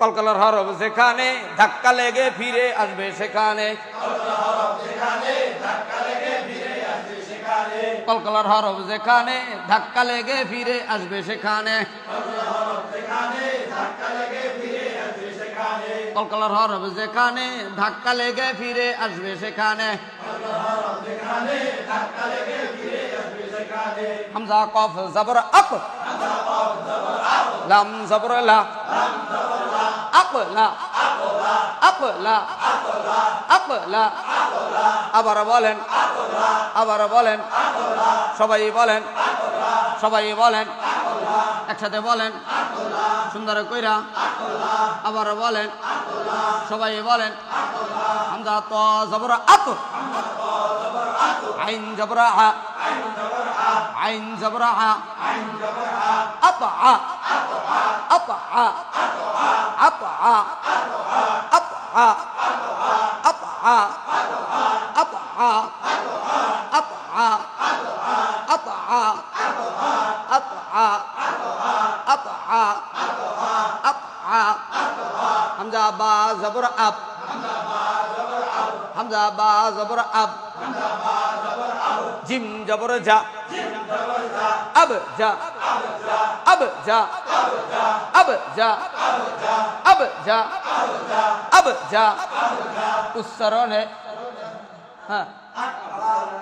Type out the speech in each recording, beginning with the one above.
কলকলার হরফ যেখানে ধাক্কা লেগে ফিরে আসবে সেখানে, কলকলার হরফ যেখানে ধাক্কা লেগে ফিরে আসবে সেখানে, কলকলার হরফ যেখানে ধাক্কা লেগে ফিরে আসবে সেখানে। হামজা কফ জবর আক, লাম জবর লা, আকলা আকলা আকলা। আবার বলেন, আবার বলেন, সবাই বলেন, সবাই বলেন, একসাথে বলেন সুন্দর কইরা। আবার বলেন, সবাই বলেন। হামজা ত জবর আত, আইন জবর আ, আইন জবর আ, আত আ, আত আ, আত আ, আত আ, আত আ, আত আ, আত আ, আত আ, আত আ, আত আ, আত আ। হামজা বা জবর আব, হামজা বা জবর আব, জিম জবর জা, अब जा, अब जा, अब जा, अब जा, अब जा। উচ্চারণে হ্যাঁ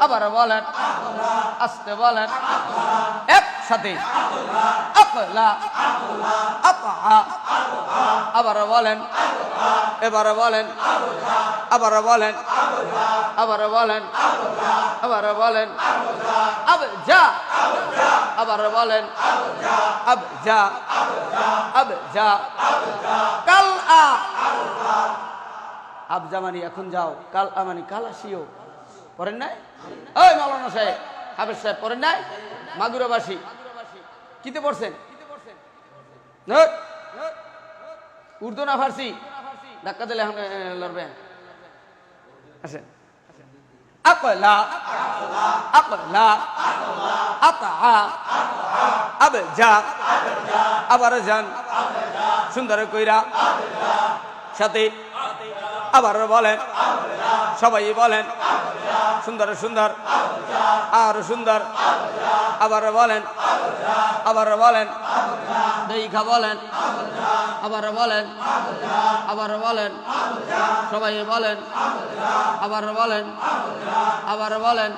আবার বলেন, আস্তে বলেন, একসাথে আকলা আতা। আবার বলেন, এবার বলেন, আবার বলেন, আবার বলেন, আবার বলেন, আব যা। আবার বলেন, আব যা, আব যা। কাল আ, আব জামানি এখন যাও, কাল আমানি কাল আসিও। পড়েন নাই? ওই মাওলানা সাহেব, হাফেজ সাহেব পড়েন নাই? মাগুরাবাসী কিতে পড়ছেন? উর্দু না ফার্সি? ধাক্কা দিলে এখন লড়বেন। আসেন। আকলা আকলা আতা আব যা। আবার যান সুন্দর কইরা সাথে। আবার বলেন, সবাই বলেন সুন্দর সুন্দর, আর সুন্দর। আবার বলেন, আবার বলেন, দেখা বলেন, আবার বলেন, আবার বলেন, সবাই বলেন, আবার বলেন, আবার বলেন,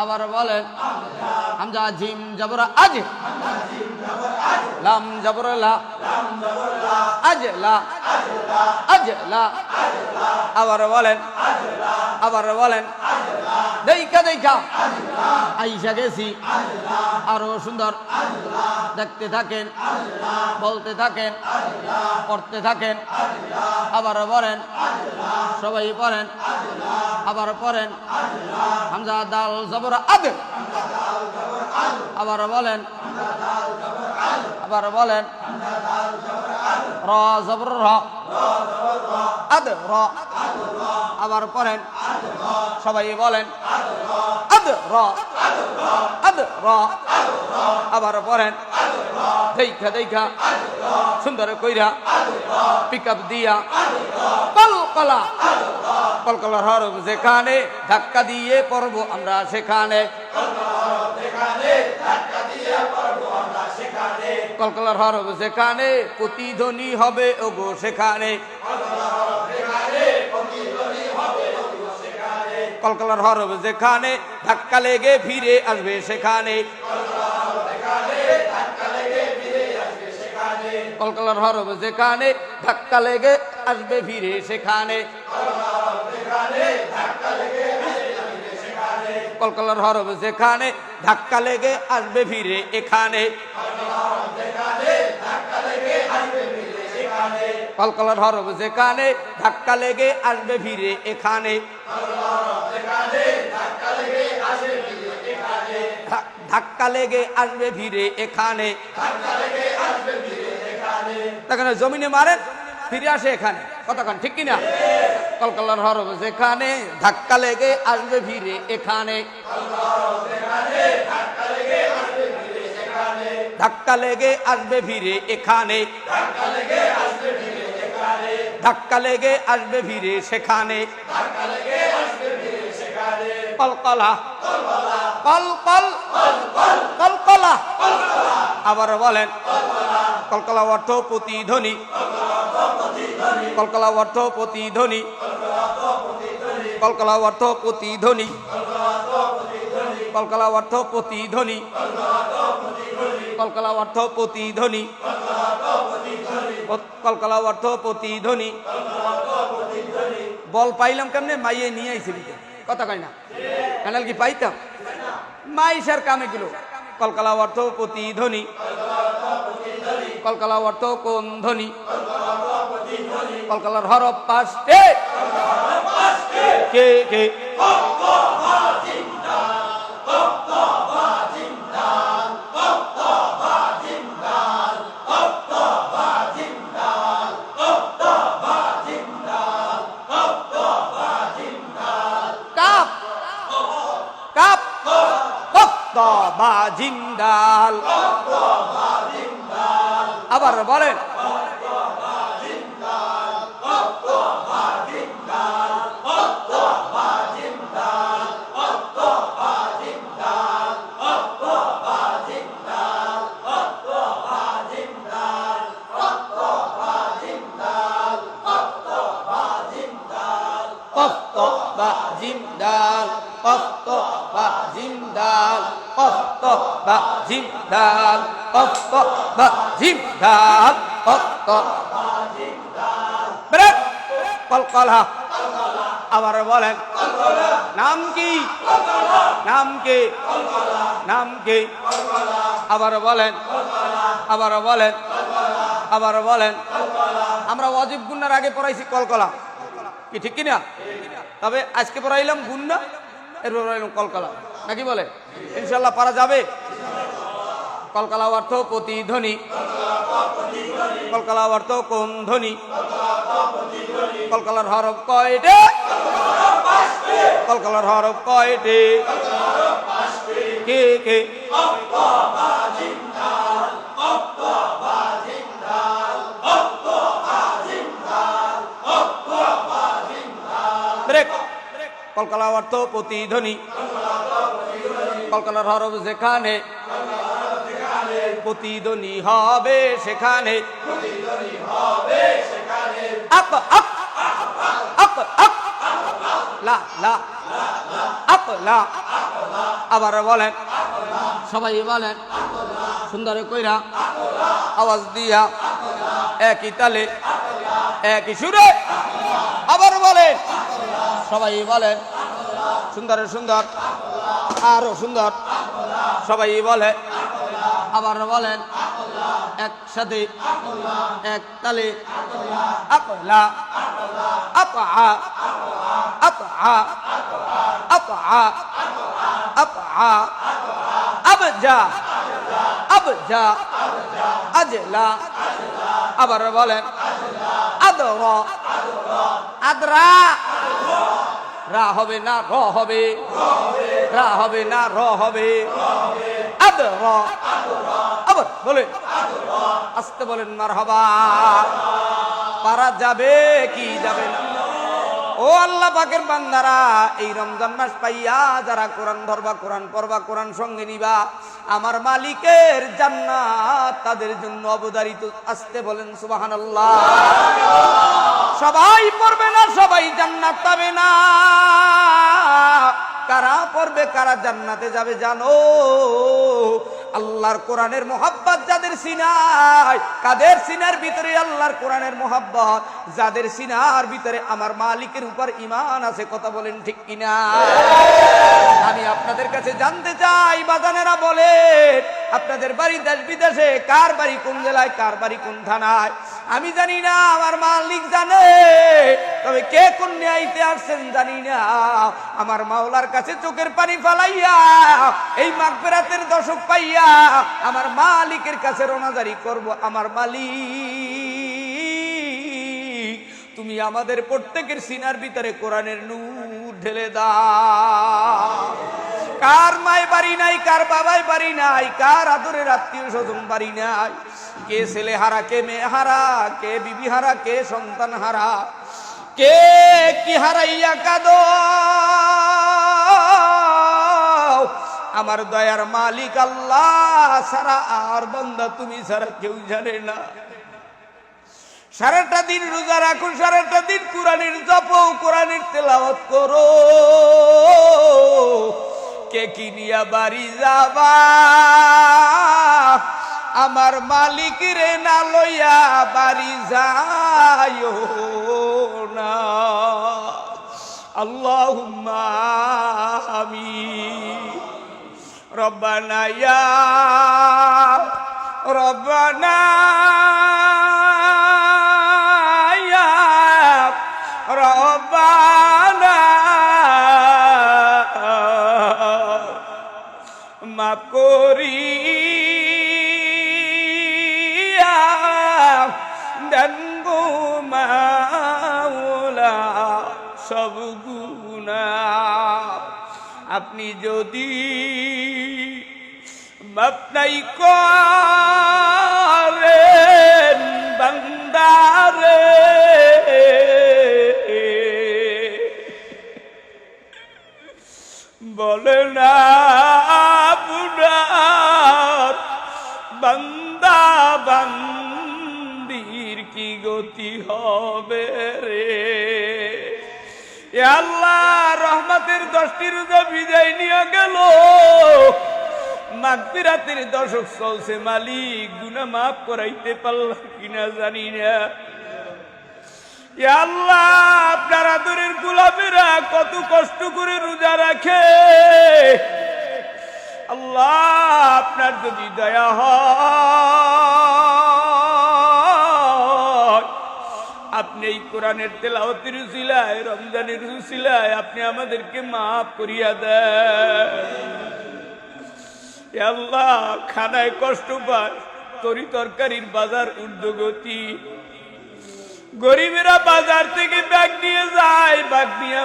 আবার বলেন। হামজা জিম জবর আজ, লাম জবর লা, আজলা আজলা। আবার বলেন, আবার বলেন, দেখা দেখা আইসা গেছি। আরো সুন্দর দেখতে থাকেন, বলতে থাকেন, পড়তে থাকেন। আবার বলেন, সবাই পড়েন, আবার পড়েন। হামজা দাল জবর আদ, আবার বলেন, আবার বলেন, র জবর র, আদ র। আবার পড়েন, সবাই বলেন, আদ র, আদ র। আবার পড়েন, দেখা দেখা সুন্দর কইরা পিক আপ দিয়া। কলকলা, কলকলার হরফ যেখানে ধাক্কা দিয়ে পড়বো আমরা সেখানে, কলকলার হরফ যেখানে প্রতিধ্বনি হবে ওগো সেখানে, কলকলার হরফ যেখানে ধাক্কা লেগে ফিরে আসবে সেখানে, কলকলার হরফ যেখানে ধাক্কা লেগে আসবে ফিরে সেখানে, কলকলার হরফ যেখানে ধাক্কা লেগে আসবে ফিরে এখানে, কলকলার হরফ যেখানে ধাক্কা লেগে আসবে ফিরে এখানে, ধাক্কা লেগে আসবে ফিরে এখানে। দেখেন জমিনে মারেন ফিরে আসে এখানে, কতক্ষণ ঠিক কিনা? কলকলার হরফ যেখানে ধাক্কা লেগে আসবে ফিরে এখানে, ধাক্কা লেগে আসবে ফিরে এখানে, ধাক্কা লেগে আসবে ভিড়ে সেখানে কলকলা কল কল কলকলা আবার বলেন কলকলা অর্থ প্রতিধ্বনি কলকলা অর্থ প্রতিধ্বনি কলকলা অর্থ প্রতিধ্বনি কলকলা অর্থ প্রতিধ্বনি কলকলা অর্থ প্রতিধ্বনি কলকলা অর্থ প্রতিধ্বনি বল পাইলাম কেমনে মাইয়ে নিয়ে আইছে কথা কয় না কানাল কি পাইতাম মাইশার কামে গুলো কলকলা অর্থ প্রতিধ্বনি কলকলা অর্থ কোন ধ্বনি কলকলার হরফ পাঁচটে কে কে জিন্দাল আবার বলেন জিন্দাল কফত বা জিন্দাল কফত বা জিন্দাল কফত বা জিন্দাল কফত ব্রেক কলকলা আবার বলেন নাম কি নাম কি নাম কি আবার বলেন আবার বলেন আবার বলেন আমরা ওয়াজিব গুন্নার আগে পড়াইছি কলকলা কি ঠিক কিনা তবে আজকে পড়াইলাম গুন্না এরপর পড়াইলাম কলকলা নাকি বলে ইনশাল্লাহ পারা যাবে কলকলা অর্থ প্রতিধ্বনি কলকলা অর্থ কোন ধ্বনি কলকলার হরফ কয়টে কলকলার হরফ কয়টে কে কে কলকলা অর্থ প্রতিধ্বনি কলকলার হরফ যেখানে প্রতিধ্বনি হবে সেখানে আপ আপ আপ আপ লা লা আপ লা আবার বলেন সবাই বলেন সুন্দর কইরা আওয়াজ দিয়া একই তালে একই সুরে আবার বলেন সবাই বলেন সুন্দর সুন্দর আরো সুন্দর সবাই বলে আবার বলেন একসাথে এক তালে আকলা আপা আপা আপা আপা আবজা আবজা আজলা আবার বলেন আদরা আদরা রা হবে না র হবে রা হবে না র হবে আদরা আবার বলেন আস্তে বলেন মারহাবা পারা যাবে কি যাবে না ও আল্লাহ পাকের বান্দারা এই রমজান মাস পাইয়া যারা কোরআন ধরবা কোরআন পড়বা কোরআন সঙ্গে নিবা আমার মালিকের জান্নাত তাদের জন্য অবধারিত আস্তে বলেন সুবহানাল্লাহ সবাই পড়বে না সবাই জান্নাত পাবে না কারা পড়বে কারা জান্নাতে যাবে জানো আল্লাহর কোরআনের মোহাব্বত যাদের সিনায় কাদের সিনার ভিতরে আল্লাহর কোরআনের মোহাব্বত যাদের সিনার ভিতরে আমার মালিকের উপর ঈমান আছে কথা বলেন ঠিক কিনা আমি আপনাদের কাছে জানতে চাই বাজানেরা বলে আপনাদের বাড়ি দেশ বিদেশে কার বাড়ি কোন জেলায় কার বাড়ি কোন থানায় আমি জানি না আমার মালিক জানে তবে কে কোন ন্যায়তে আসছেন জানি না আমার মাওলার কাছে চোখের পানি ফালাইয়া এই মাগফিরাতের দশক পাইয়া আমার মালিকের কাছে রোনাজারি করব আমার মালিক তুমি আমাদের প্রত্যেকের সিনার ভিতরে কোরআনের নূর ঢেলে দাও কার মায় বাড়ি নাই, কার বাবায় বাড়ি নাই, কার আদরের আত্মীয় স্বজন বাড়ি নাই, কে ছেলে হারা, কে মেয়ে হারা, কে বিবি হারা, কে সন্তান হারা, কে কি হারাইয়া কাঁদো। আমার দয়ার মালিক আল্লাহ ছাড়া আর বান্দা তুমি ছাড়া কেউ জানে না। সারাটা দিন রোজা রাখো, সারাটা দিন কোরআনের জপো, কোরআনের তেলাওয়াত করো, কে কি নিয়া বাড়ি যাবা আমার মালিক রে না লইয়া বাড়ি যাইও না। আল্লাহুম্মা আমিন। রব্বানা ইয়া রব্বানা ইয়া রব্বানা মাফ করিয়া দেন গো মাওলা সব গুনাহ। আপনি যদি মাফ নাই করেন বান্দারে, বলে না আপনার বান্দা বান্দির কি গতি হবে রে। এ আল্লাহ, রহমতের 10টি রোজা বিদায় নিয়ে গেল, মাগফিরাতের দশক চলছে, মালিক গুনাহ মাফ করাইতে পারলাম কিনা জানি না। এ আল্লাহ, আপনার আদরের গোলামেরা কত কষ্ট করে রোজা রাখে, আল্লাহ আপনার যদি দয়া হয়, আপনি এই কোরআনের তেলাওয়াতের উসিলায়, রমজানের উসিলায় আপনি আমাদেরকে মাফ করিয়া দেন। আল্লাহ, খানায় কষ্ট পায়, তরি তরকারির বাজার ঊর্ধ্বগতি, গরিবেরা বাজার থেকে ব্যাগ নিয়ে যায়, ব্যাগ নিয়ে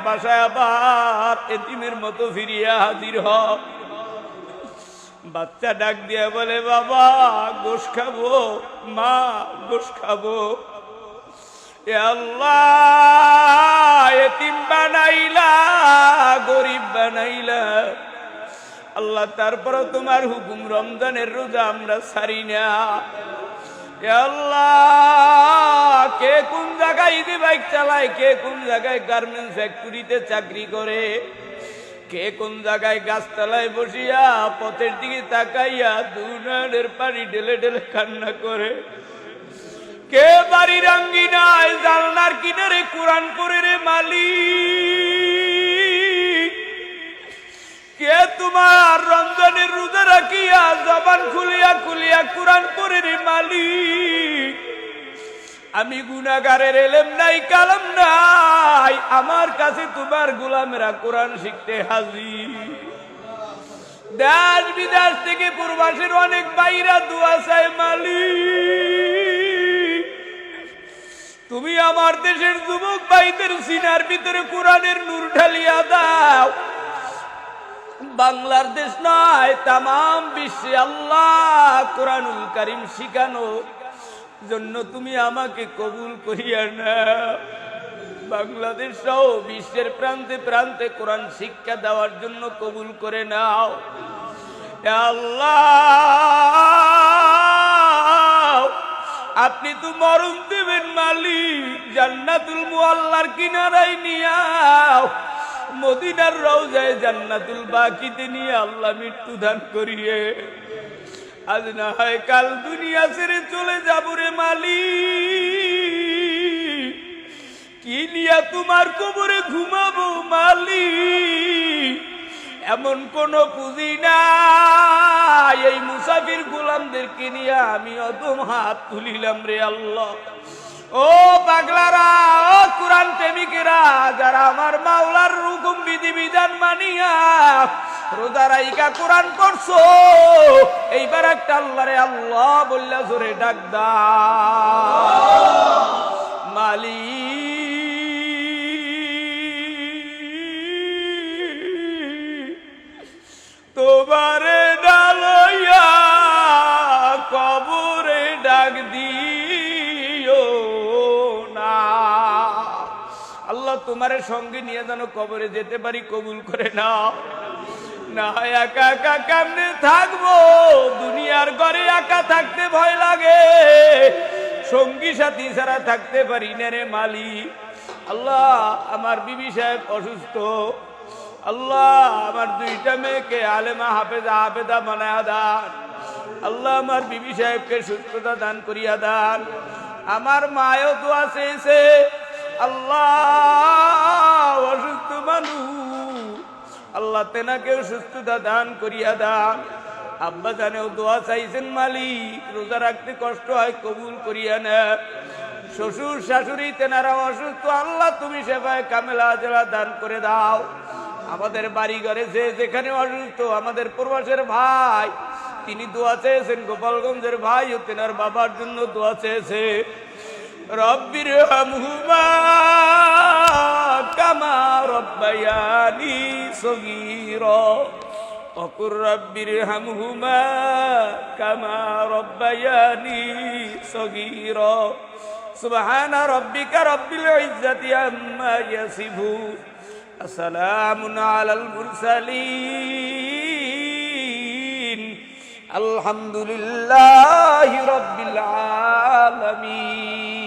বাসায় আবার এতিমের মতো ফিরিয়া হাজির হয়। বাচ্চা ডাক দিয়া বলে, বাবা গোশ খাবো, মা গোশ খাবো। এ আল্লাহ, এতিম বানাইলা, গরিব বানাইলা, আল্লাহ তারপরে তোমার হুকুম রমজানের রোজা আমরা ছাড়ি না। আল্লাহ, কে কোন জায়গায় ইদি বাইক চালায়, কে কোন জায়গায় গার্মেন্টস ফ্যাক্টরিতে চাকরি করে, কে কোন জায়গায় গাছতলায় বসিয়া পথের দিকে তাকাইয়া দুনানের পানি ঢেলে ঢেলে কান্না করে, কে বাড়ির আঙ্গিনায় জানলার কিনারে কোরআন পড়ে রে মালিক, কে তোমার রমজানের রোজা রাখিয়া জবান খুলিয়া খুলিয়া কোরআন পড়ে রে মালিক। আমি গুনাহগারের এলেম নাই, কালাম নাই, আমার কাছে তোমার গোলামেরা কোরআন শিখতে হাজির। দেশ বিদেশ থেকে প্রবাসীর অনেক ভাইরা দোয়া চায় মালিক, তুমি আমার দেশের যুবক ভাইদের সিনার ভিতরে কোরআনের নূর ঢালিয়া দাও। বাংলার দেশ নয়, তামাম বিশ্বে আল্লাহ কোরআনুল কারীম শিখানো জন্য তুমি আমাকে কবুল করিয়া নাও। বাংলাদেশ সহ বিশ্বের প্রান্তে প্রান্তে কোরআন শিক্ষা দেওয়ার জন্য কবুল করে নাও। আল্লাহ, আপনি তো মরণ দেবেন মালিক, জান্নাতুল মুআল্লার কিনারায় নিয়াও, মদিনার রওজায় জান্নাতুল বাকিতে নিয়ে আল্লাহ মৃত্যু দান করিয়ে, আজ না হয় কাল দুনিয়া ছেড়ে চলে যাব রে মালিক, কি নিয়া তোমার কবরে ঘুমাবো মালিক। এমন কোন পুঁজি নাই, এই মুসাফির গোলামদেরকে নিয়ে আমি অদম হাত তুলিলাম রে আল্লাহ। ও পাগলারা, ও কোরআন প্রেমিকেরা, যারা আমার মাওলার হুকুম বিধি বিধান মানিয়া রোজা রাইকা কোরআন পড়ছো, এইবার একটা আল্লাহরে আল্লাহ বললা জোরে ডাক দাও। মালিক তোমার সঙ্গে নিয়ে যেন কবরে যেতে পারি, কবুল করে নাও। না একা একা কেমনে থাকবো, দুনিয়ার ঘরে একা থাকতে ভয় লাগে, সঙ্গী সাথী ছাড়া থাকতে পারি না রে মালিক। আল্লাহ আমার বিবি সাহেব অসুস্থ, আল্লাহ আমার দুইটা মেয়েকে আলেমা হাফেজা আবেদা বানায়া দান। আল্লাহ আমার বিবি সাহেবকে সুস্থতা দান করিয়া দান। আমার মায়ও দোয়া চেয়েছে, আল্লাহ অসুস্থ মানুষ, আল্লাহ তেনাকেও সুস্থতা দান করিয়া দান। আব্বা জানেও দোয়া চাইছেন, মালিক রোজা রাখতে কষ্ট হয়, কবুল করিয়া না। শ্বশুর শাশুড়ি তেনারা অসুস্থ, আল্লাহ তুমি সেবায় কামেলা আজলা দান করে দাও। আমাদের বাড়ি ঘরে যে যেখানে অসুস্থ, আমাদের প্রবাসের ভাই তিনি দোয়া চেয়েছেন, গোপালগঞ্জের ভাই ও তেনার বাবার জন্য দোয়া চেয়েছে। রব্বির হামহুমা কামা রব্বায়ানি সগীরা ওয়াকুর রব্বির হামহুমা কামা রব্বায়ানি সগীরা। সুবহানা রব্বিকা রব্বিল ইজ্জাতি আম্মা ইয়াসিফুন, আসসালামুন আলাল মুরসালিন, আলহামদুলিল্লাহি রাব্বিল আলামিন।